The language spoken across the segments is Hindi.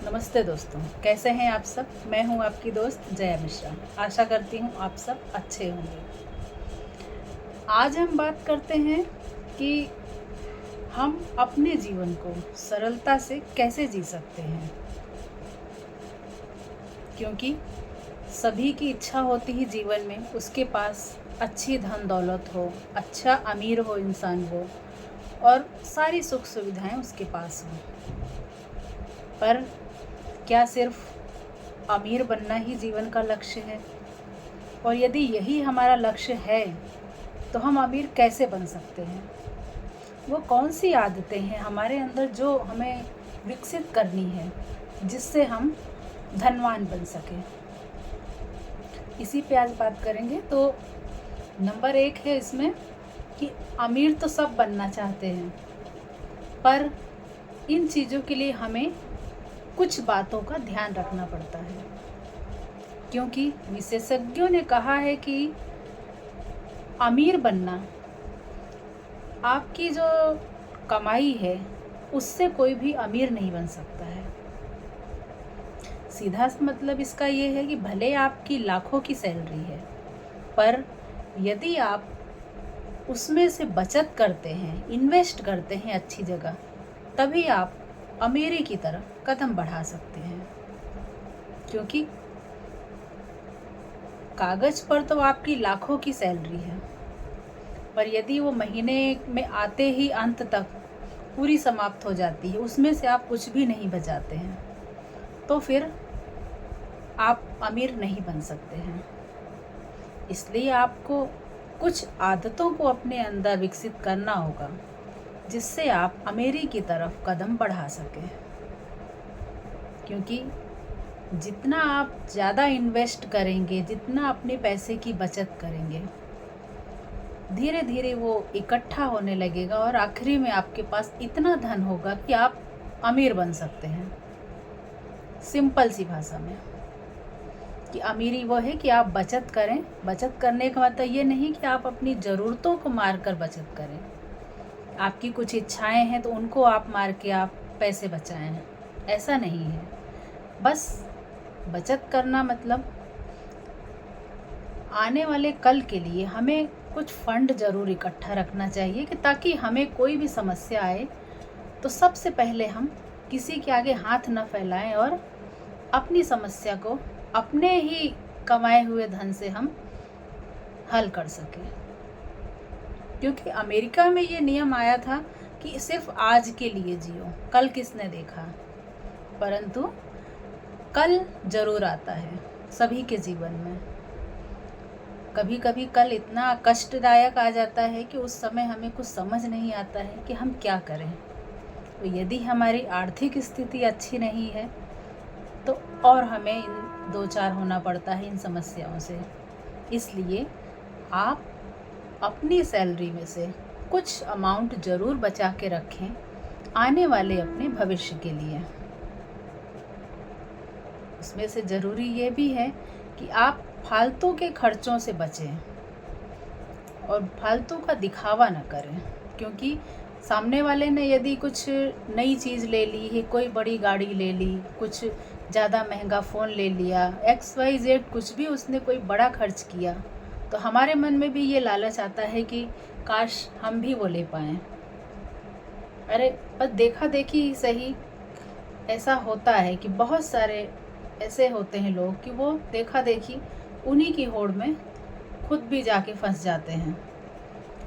नमस्ते दोस्तों, कैसे हैं आप सब। मैं हूं आपकी दोस्त जया मिश्रा। आशा करती हूं आप सब अच्छे होंगे। आज हम बात करते हैं कि हम अपने जीवन को सरलता से कैसे जी सकते हैं, क्योंकि सभी की इच्छा होती है जीवन में उसके पास अच्छी धन दौलत हो, अच्छा अमीर हो इंसान वो, और सारी सुख सुविधाएं उसके पास हों। पर क्या सिर्फ अमीर बनना ही जीवन का लक्ष्य है? और यदि यही हमारा लक्ष्य है तो हम अमीर कैसे बन सकते हैं? वो कौन सी आदतें हैं हमारे अंदर जो हमें विकसित करनी है जिससे हम धनवान बन सकें? इसी पे आज बात करेंगे। तो नंबर 1 है इसमें कि अमीर तो सब बनना चाहते हैं, पर इन चीज़ों के लिए हमें कुछ बातों का ध्यान रखना पड़ता है, क्योंकि विशेषज्ञों ने कहा है कि अमीर बनना आपकी जो कमाई है उससे कोई भी अमीर नहीं बन सकता है। सीधा सा मतलब इसका ये है कि भले आपकी लाखों की सैलरी है, पर यदि आप उसमें से बचत करते हैं, इन्वेस्ट करते हैं अच्छी जगह, तभी आप अमीरी की तरफ कदम बढ़ा सकते हैं। क्योंकि कागज पर तो आपकी लाखों की सैलरी है, पर यदि वो महीने में आते ही अंत तक पूरी समाप्त हो जाती है, उसमें से आप कुछ भी नहीं बचाते हैं, तो फिर आप अमीर नहीं बन सकते हैं। इसलिए आपको कुछ आदतों को अपने अंदर विकसित करना होगा जिससे आप अमीरी की तरफ कदम बढ़ा सकें। क्योंकि जितना आप ज़्यादा इन्वेस्ट करेंगे, जितना अपने पैसे की बचत करेंगे, धीरे धीरे वो इकट्ठा होने लगेगा और आखिरी में आपके पास इतना धन होगा कि आप अमीर बन सकते हैं। सिंपल सी भाषा में कि अमीरी वो है कि आप बचत करें। बचत करने का मतलब ये नहीं कि आप अपनी ज़रूरतों को मार कर बचत करें। आपकी कुछ इच्छाएं हैं तो उनको आप मार के आप पैसे बचाएं, ऐसा नहीं है। बस बचत करना मतलब आने वाले कल के लिए हमें कुछ फंड ज़रूर इकट्ठा रखना चाहिए कि ताकि हमें कोई भी समस्या आए तो सबसे पहले हम किसी के आगे हाथ न फैलाएं और अपनी समस्या को अपने ही कमाए हुए धन से हम हल कर सकें। क्योंकि अमेरिका में ये नियम आया था कि सिर्फ आज के लिए जियो, कल किसने देखा। परंतु कल ज़रूर आता है सभी के जीवन में। कभी कभी कल इतना कष्टदायक आ जाता है कि उस समय हमें कुछ समझ नहीं आता है कि हम क्या करें। तो यदि हमारी आर्थिक स्थिति अच्छी नहीं है तो और हमें इन 2-4 होना पड़ता है इन समस्याओं से। इसलिए आप अपनी सैलरी में से कुछ अमाउंट ज़रूर बचा के रखें आने वाले अपने भविष्य के लिए। उसमें से ज़रूरी ये भी है कि आप फालतू के खर्चों से बचें और फालतू का दिखावा न करें। क्योंकि सामने वाले ने यदि कुछ नई चीज़ ले ली है, कोई बड़ी गाड़ी ले ली, कुछ ज़्यादा महंगा फ़ोन ले लिया, XYZ कुछ भी उसने कोई बड़ा खर्च किया, तो हमारे मन में भी ये लालच आता है कि काश हम भी वो ले पाएँ। अरे बस देखा देखी ही सही। ऐसा होता है कि बहुत सारे ऐसे होते हैं लोग कि वो देखा देखी उन्हीं की होड़ में खुद भी जाके फंस जाते हैं।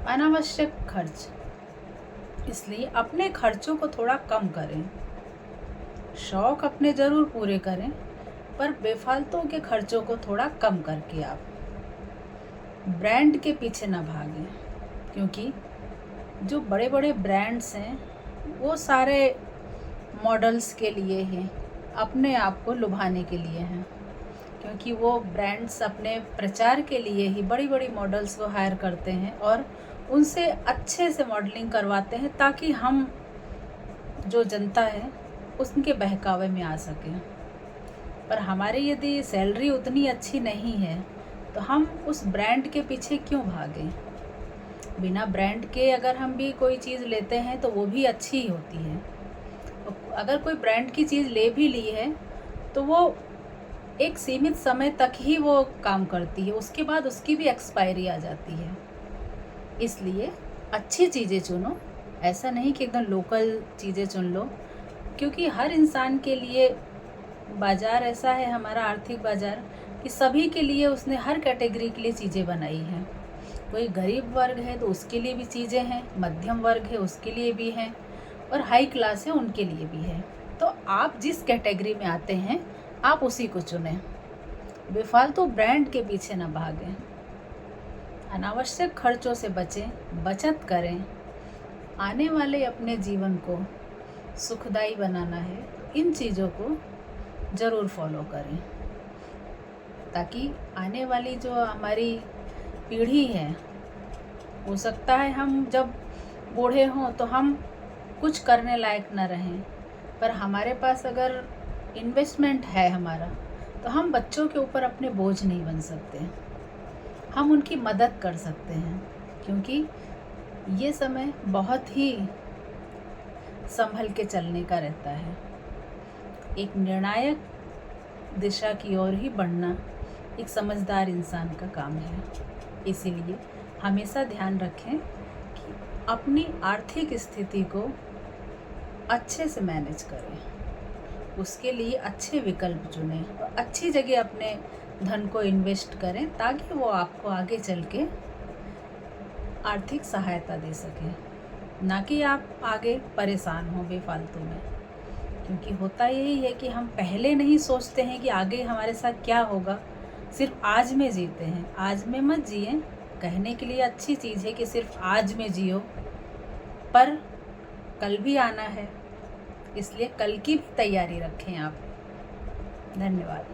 अनावश्यक खर्च। इसलिए अपने खर्चों को थोड़ा कम करें। शौक अपने ज़रूर पूरे करें, पर बेफालतू के खर्चों को थोड़ा कम करके आप ब्रांड के पीछे ना भागें। क्योंकि जो बड़े बड़े ब्रांड्स हैं वो सारे मॉडल्स के लिए हैं, अपने आप को लुभाने के लिए हैं। क्योंकि वो ब्रांड्स अपने प्रचार के लिए ही बड़ी बड़ी मॉडल्स को हायर करते हैं और उनसे अच्छे से मॉडलिंग करवाते हैं ताकि हम जो जनता है उसके बहकावे में आ सकें। पर हमारी यदि सैलरी उतनी अच्छी नहीं है तो हम उस ब्रांड के पीछे क्यों भागें। बिना ब्रांड के अगर हम भी कोई चीज़ लेते हैं तो वो भी अच्छी ही होती है। अगर कोई ब्रांड की चीज़ ले भी ली है तो वो एक सीमित समय तक ही वो काम करती है, उसके बाद उसकी भी एक्सपायरी आ जाती है। इसलिए अच्छी चीज़ें चुनो, ऐसा नहीं कि एकदम लोकल चीज़ें चुन लो, क्योंकि हर इंसान के लिए बाज़ार ऐसा है, हमारा आर्थिक बाज़ार, कि सभी के लिए उसने हर कैटेगरी के लिए चीज़ें बनाई हैं। कोई गरीब वर्ग है तो उसके लिए भी चीज़ें हैं, मध्यम वर्ग है उसके लिए भी हैं, और हाई क्लास है उनके लिए भी है। तो आप जिस कैटेगरी में आते हैं आप उसी को चुनें, बेफालतू ब्रांड के पीछे ना भागें, अनावश्यक खर्चों से बचें, बचत करें। आने वाले अपने जीवन को सुखदायी बनाना है तो इन चीज़ों को ज़रूर फॉलो करें, ताकि आने वाली जो हमारी पीढ़ी है, हो सकता है हम जब बूढ़े हों तो हम कुछ करने लायक न रहें, पर हमारे पास अगर इन्वेस्टमेंट है हमारा, तो हम बच्चों के ऊपर अपने बोझ नहीं बन सकते, हम उनकी मदद कर सकते हैं, क्योंकि ये समय बहुत ही संभल के चलने का रहता है। एक निर्णायक दिशा की ओर ही बढ़ना एक समझदार इंसान का काम है। इसीलिए हमेशा ध्यान रखें कि अपनी आर्थिक स्थिति को अच्छे से मैनेज करें, उसके लिए अच्छे विकल्प चुनें और अच्छी जगह अपने धन को इन्वेस्ट करें, ताकि वो आपको आगे चल के आर्थिक सहायता दे सकें, ना कि आप आगे परेशान हों बेफालतू में। क्योंकि होता यही है कि हम पहले नहीं सोचते हैं कि आगे हमारे साथ क्या होगा, सिर्फ आज में जीते हैं। आज में मत जिए, कहने के लिए अच्छी चीज़ है कि सिर्फ आज में जियो, पर कल भी आना है, इसलिए कल की भी तैयारी रखें आप। धन्यवाद।